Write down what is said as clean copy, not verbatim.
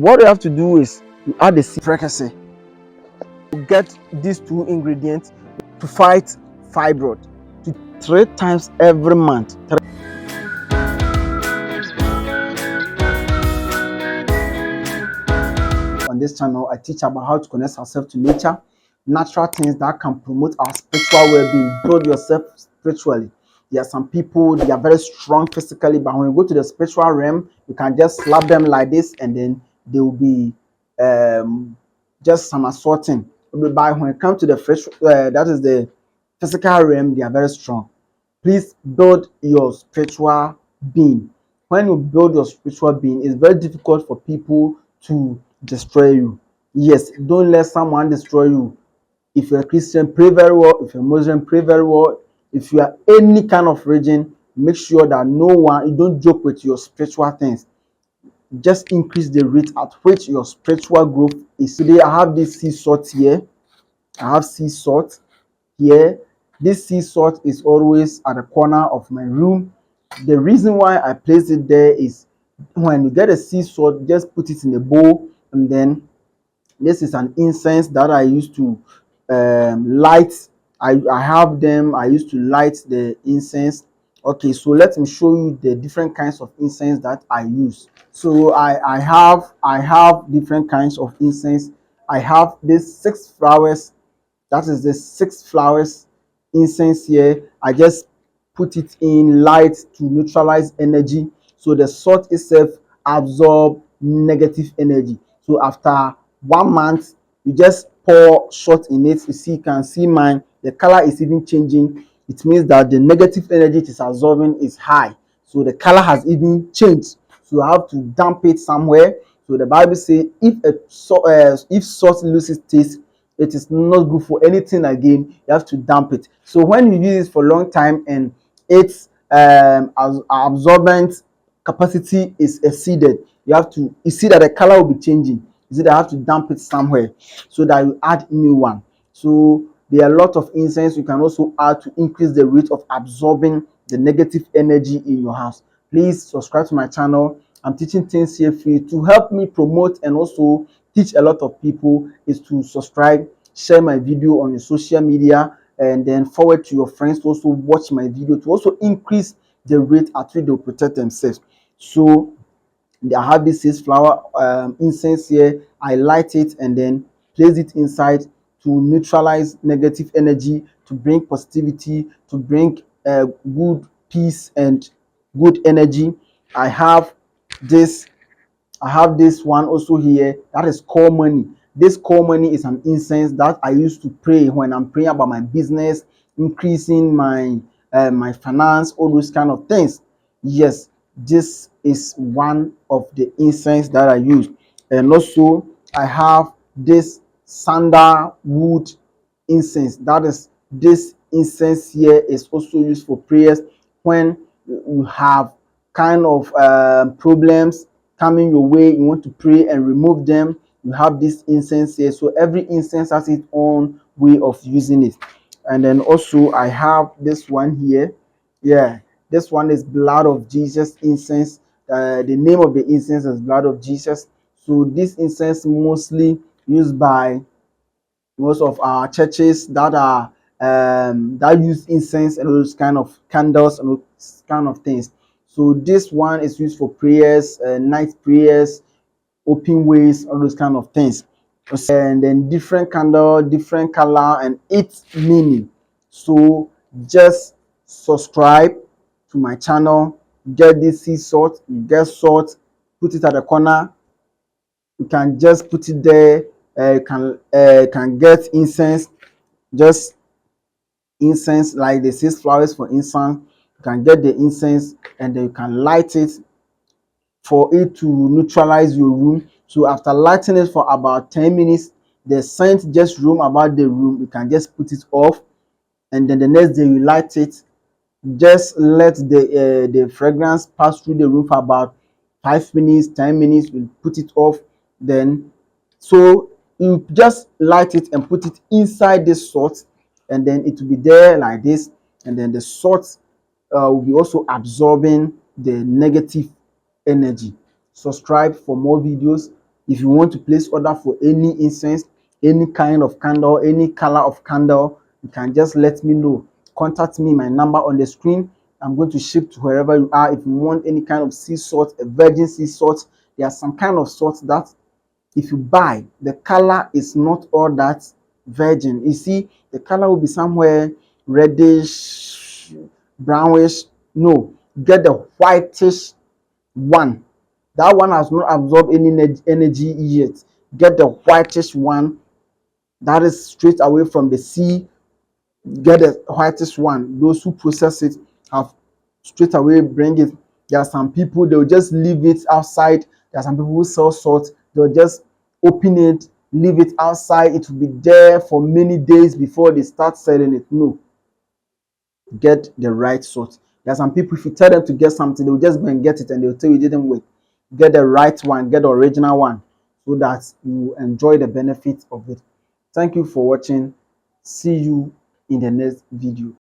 what you have to do is you add the frequency. You get these two ingredients to fight fibroid to 3 times every month. On this channel, I teach about how to connect ourselves to nature, natural things that can promote our spiritual well-being, build yourself spiritually. There are some people, they are very strong physically, but when you go to the spiritual realm, you can just slap them like this and then they will be just somersaulting. But when it comes to the that is the physical realm, they are very strong. Please build your spiritual being. When you build your spiritual being, it's very difficult for people to destroy you. Yes, don't let someone destroy you. If you're a Christian, pray very well. If you're a Muslim, pray very well. If you are any kind of religion, make sure that you don't joke with your spiritual things. Just increase the rate at which your spiritual growth is. Today, I have this sea salt here. I have sea salt here. This sea salt is always at the corner of my room. The reason why I place it there is when you get a sea salt, just put it in a bowl, and then this is an incense that I used to light. I have them. I used to light the incense. Okay, so let me show you the different kinds of incense that I use. So I have different kinds of incense. I have this 6 flowers. That is the 6 flowers incense here. I just put it in light to neutralize energy, so the salt itself absorb negative energy. So after 1 month, you just pour salt in it. You can see mine, the color is even changing. It means that the negative energy it is absorbing is high, so the color has even changed. So I have to dump it somewhere. So the Bible says if salt loses taste, it is not good for anything again. You have to dump it. So when you use it for a long time and its absorbent capacity is exceeded, you see that the color will be changing. You see that I have to dump it somewhere so that you add new one. So there are a lot of incense you can also add to increase the rate of absorbing the negative energy in your house. Please subscribe to my channel. I'm teaching things here free. To help me promote and also teach a lot of people is to subscribe, share my video on your social media, and then forward to your friends to also watch my video to also increase the rate at which they'll protect themselves. So I have this 6-flower incense here. I light it and then place it inside to neutralize negative energy, to bring positivity, to bring good peace and good energy. I have this one also here. That is call money. This call money is an incense that I used to pray when I'm praying about my business, increasing my my finance, all those kind of things. Yes, this is one of the incense that I use. And also I have this sandalwood incense. That is, this incense here is also used for prayers when you have kind of problems coming your way, you want to pray and remove them. You have this incense here. So every incense has its own way of using it. And then also I have this one here. Yeah, this one is blood of Jesus incense. The name of the incense is blood of Jesus. So this incense mostly used by most of our churches that are that use incense and those kind of candles and those kind of things. So this one is used for prayers, night prayers, open ways, all those kind of things. And then different candle, different color, and its meaning. So just subscribe to my channel, get this sea salt, get salt, put it at the corner. You can just put it there. Can get incense, just incense like the 6 flowers for incense. You can get the incense and then you can light it for it to neutralize your room. So after lighting it for about 10 minutes, the scent just roam about the room. You can just put it off, and then the next day you light it. Just let the fragrance pass through the room for about 5 minutes, 10 minutes. You put it off. Then so you just light it and put it inside this salt, and then it will be there like this, and then the salt will be also absorbing the negative energy. Subscribe for more videos. If you want to place order for any incense, any kind of candle, any color of candle, you can just let me know. Contact me, my number on the screen. I'm going to ship to wherever you are. If you want any kind of sea salt, a virgin sea salt, there are some kind of salt that if you buy, the color is not all that virgin. You see, the color will be somewhere reddish, brownish. No, get the whitish one. That one has not absorbed any energy yet. Get the whitish one that is straight away from the sea. Get the whitish one. Those who process it have straight away bring it. There are some people, they'll just leave it outside. There are some people who sell salt, they'll just open it, leave it outside. It will be there for many days before they start selling it. No, get the right salt. There are some people, if you tell them to get something, they'll just go and get it and they'll tell you it didn't work. Get the right one, get the original one, so that you enjoy the benefits of it. Thank you for watching. See you in the next video.